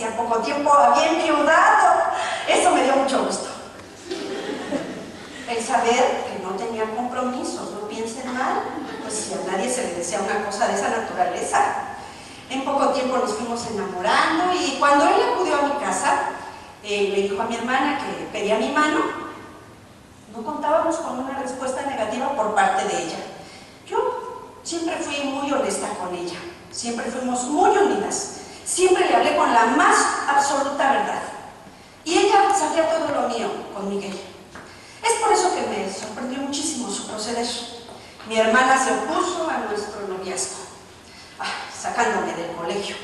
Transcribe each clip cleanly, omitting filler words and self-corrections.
hacía poco tiempo había enviudado. Eso me dio mucho gusto. El saber que no tenía compromisos, no piensen mal, pues si a nadie se le desea una cosa de esa naturaleza. En poco tiempo nos fuimos enamorando y cuando él acudió a mi casa, le dijo a mi hermana que pedía mi mano. No contábamos con una respuesta negativa por parte de ella. Yo siempre fui muy honesta con ella, siempre fuimos muy unidas, siempre le hablé con la más absoluta verdad. Y ella sabía todo lo mío con Miguel. Es por eso que me sorprendió muchísimo su proceder. Mi hermana se opuso a nuestro noviazgo, sacándome del colegio.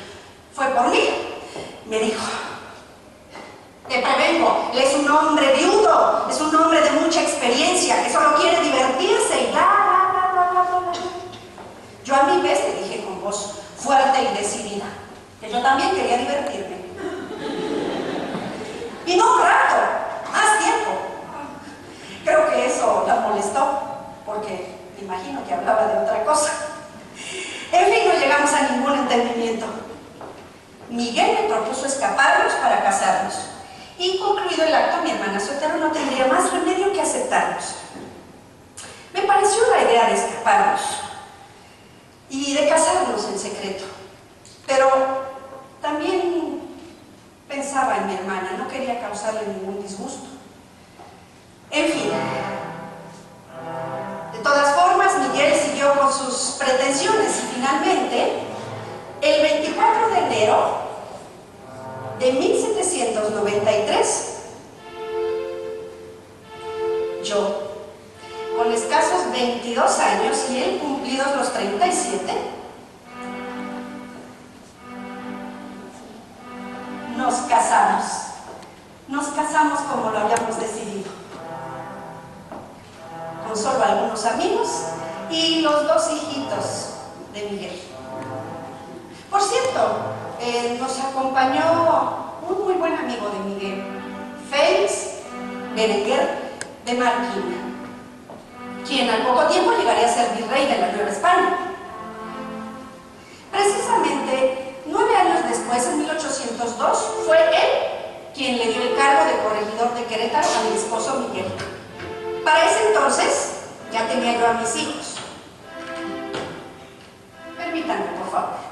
Fue por mí. Me dijo: te prevengo, él es un hombre viudo, es un hombre de mucha experiencia, que solo quiere divertirse y bla, bla, bla, bla, bla, bla. Yo a mi vez le dije con voz fuerte y decidida que yo también quería divertirme. Y no un rato, más tiempo. Creo que eso la molestó, porque me imagino que hablaba de otra cosa. En fin, no llegamos a ningún entendimiento. Miguel me propuso escaparnos para casarnos. Y concluido el acto, mi hermana Sotero no tendría más remedio que aceptarnos. Me pareció la idea de escaparnos y de casarnos en secreto. Pero también pensaba en mi hermana, no quería causarle ningún disgusto. En fin, de todas formas, Miguel siguió con sus pretensiones y finalmente, el 24 de enero de 1793, yo, con escasos 22 años y él cumplidos los 37, nos casamos. Nos casamos como lo habíamos decidido, con solo algunos amigos y los 2 hijitos de Miguel. Por cierto, nos acompañó un muy buen amigo de Miguel, Félix Berenguer de Marquina, quien al poco tiempo llegaría a ser virrey de la Nueva España. Precisamente 9 años después, en 1802, fue él quien le dio el cargo de corregidor de Querétaro a mi esposo Miguel. Para ese entonces ya tenía yo a mis hijos. Permítanme, por favor.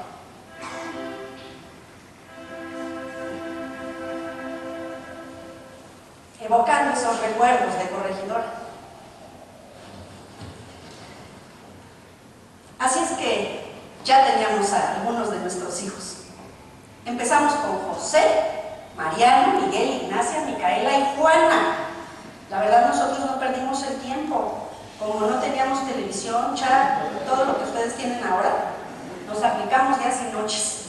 Evocando esos recuerdos de corregidora. Así es que ya teníamos a algunos de nuestros hijos. Empezamos con José, Mariano, Miguel, Ignacia, Micaela y Juana. La verdad, nosotros no perdimos el tiempo. Como no teníamos televisión, chat, todo lo que ustedes tienen ahora, nos aplicamos días y noches.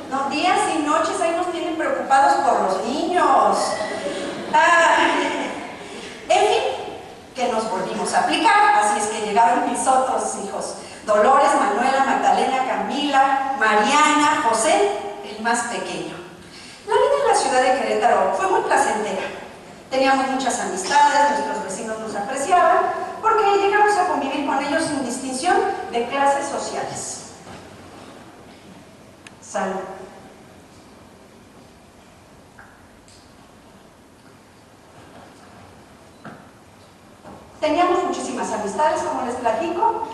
No, días y noches, ahí nos tienen preocupados por los niños. En fin, que nos volvimos a aplicar, así es que llegaron mis otros hijos: Dolores, Manuela, Magdalena, Camila, Mariana, José, el más pequeño. La vida en la ciudad de Querétaro fue muy placentera. Teníamos muchas amistades, nuestros vecinos nos apreciaban, porque llegamos a convivir con ellos sin distinción de clases sociales. Salud. Teníamos muchísimas amistades, como les platico.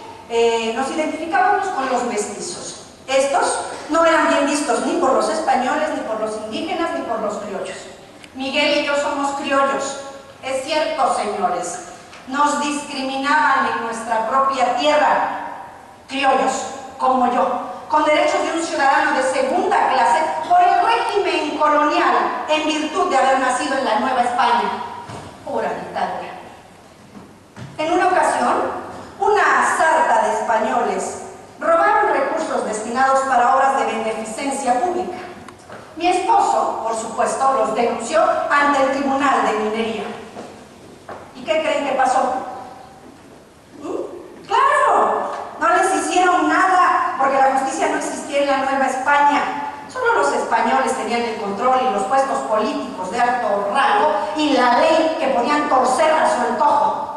Nos identificábamos con los mestizos. Estos no eran bien vistos ni por los españoles, ni por los indígenas, ni por los criollos. Miguel y yo somos criollos. Es cierto, señores, nos discriminaban en nuestra propia tierra. Criollos, como yo, con derechos de un ciudadano de segunda clase por el régimen colonial, en virtud de haber nacido en la Nueva España. Pura dictadura. En una ocasión, una sarta de españoles robaron recursos destinados para obras de beneficencia pública. Mi esposo, por supuesto, los denunció ante el Tribunal de Minería. ¿Y qué creen que pasó? ¡Claro! No les hicieron nada, porque la justicia no existía en la Nueva España. Solo los españoles tenían el control y los puestos políticos de alto rango y la ley que podían torcer a su antojo.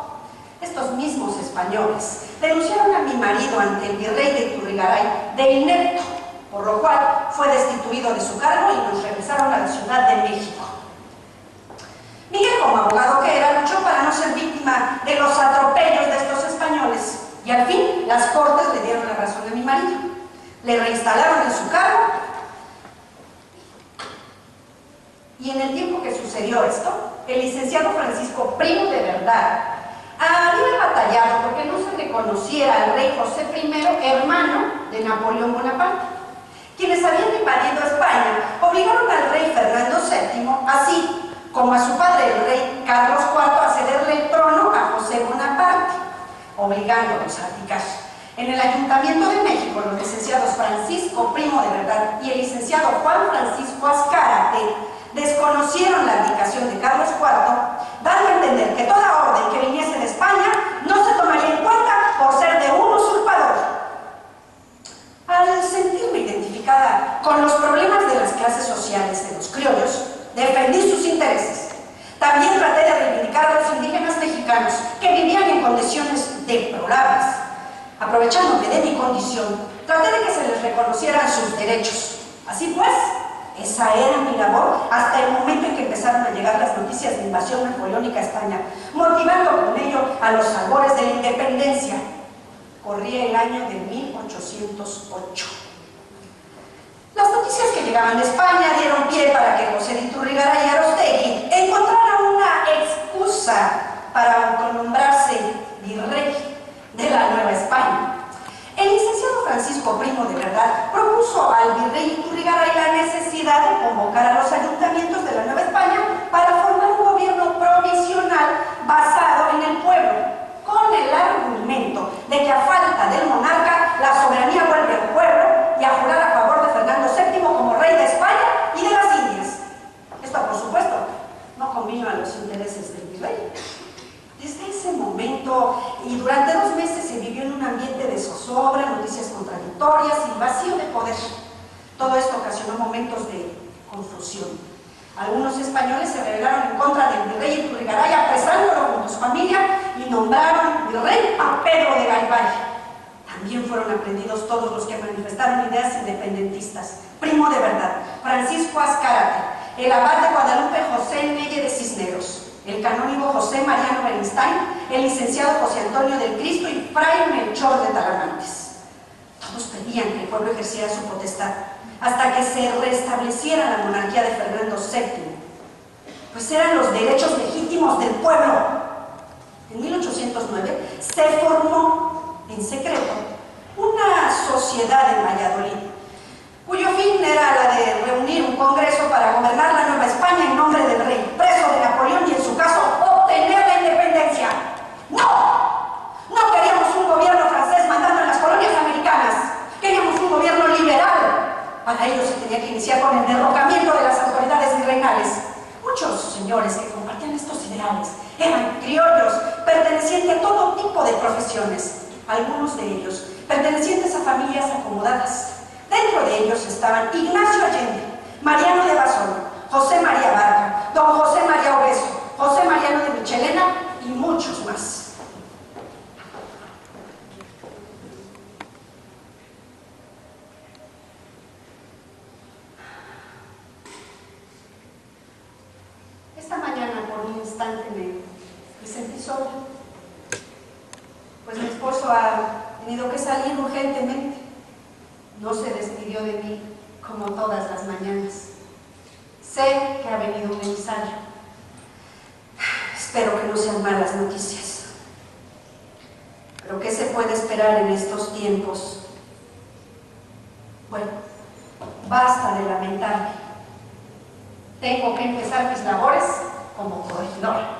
Estos mismos españoles denunciaron a mi marido ante el virrey de Turrigaray de inepto por lo cual fue destituido de su cargo y nos regresaron a la Ciudad de México. Miguel, como abogado que era, luchó para no ser víctima de los atropellos de estos españoles y al fin las Cortes le dieron la razón a mi marido. Le reinstalaron en su cargo y en el tiempo que sucedió esto, el licenciado Francisco Primo de Verdad había batallado porque no se reconociera al rey José I, hermano de Napoleón Bonaparte. Quienes habían invadido España obligaron al rey Fernando VII, así como a su padre el rey Carlos IV, a cederle el trono a José Bonaparte, obligándolos a abdicar. En el Ayuntamiento de México, los licenciados Francisco Primo de Verdad y el licenciado Juan Francisco Azcárate desconocieron la abdicación de Carlos IV, dando a entender que toda orden que viniese de España no se tomaría en cuenta por ser de un usurpador. Al sentirme identificada con los problemas de las clases sociales de los criollos, defendí sus intereses. También traté de reivindicar a los indígenas mexicanos que vivían en condiciones deplorables. Aprovechándome de mi condición, traté de que se les reconocieran sus derechos. Así pues, esa era mi labor hasta el momento en que empezaron a llegar las noticias de invasión napoleónica a España, motivando con ello a los albores de la independencia. Corría el año de 1808. Las noticias que llegaban de España dieron pie para que José de Iturrigaray y Aróstegui encontrara una excusa para autonombrarse virrey de la Nueva España. El licenciado Francisco Primo de Verdad propuso al virrey Iturrigaray la necesidad de convocar a los ayuntamientos de la Nueva España para formar un gobierno provisional basado en el pueblo, con el argumento de que a falta del monarca la soberanía vuelve al pueblo y a jurar a favor de Fernando VII como rey de España y de las Indias. Esto, por supuesto, no convino a los intereses del virrey. Desde ese momento y durante 2 meses se vivió en un ambiente de zozobra, noticias contradictorias y vacío de poder. Todo esto ocasionó momentos de confusión. Algunos españoles se rebelaron en contra del virrey Iturrigaray, apresándolo junto a su familia y nombraron virrey a Pedro de Garibay. También fueron aprendidos todos los que manifestaron ideas independentistas. Primo de Verdad, Francisco Azcárate, el abad de Guadalupe José Neye de Cisneros, el canónigo José Mariano Beristain, el licenciado José Antonio del Cristo y fray Melchor de Talamantes. Todos pedían que el pueblo ejerciera su potestad hasta que se restableciera la monarquía de Fernando VII, pues eran los derechos legítimos del pueblo. En 1809 se formó en secreto una sociedad en Valladolid, cuyo fin era la de reunir un congreso para gobernar la Nueva España en nombre del rey, preso de Napoleón y en su caso obtener la independencia. No queríamos un gobierno francés mandando en las colonias americanas, queríamos un gobierno liberal. Para ello se tenía que iniciar con el derrocamiento de las autoridades virreinales. Muchos señores que compartían estos ideales eran criollos, pertenecientes a todo tipo de profesiones, algunos de ellos pertenecientes a familias acomodadas. Dentro de ellos estaban Ignacio Allende, Mariano de Basón, José María Barca, don José María Obeso, José Mariano de Michelena y muchos más. Esta mañana por un instante me sentí sola, pues mi esposo ha tenido que salir urgentemente. No se despidió de mí como todas las mañanas. Sé que ha venido un emisario. Espero que no sean malas noticias. Pero ¿qué se puede esperar en estos tiempos? Bueno, basta de lamentarme. Tengo que empezar mis labores como corregidora.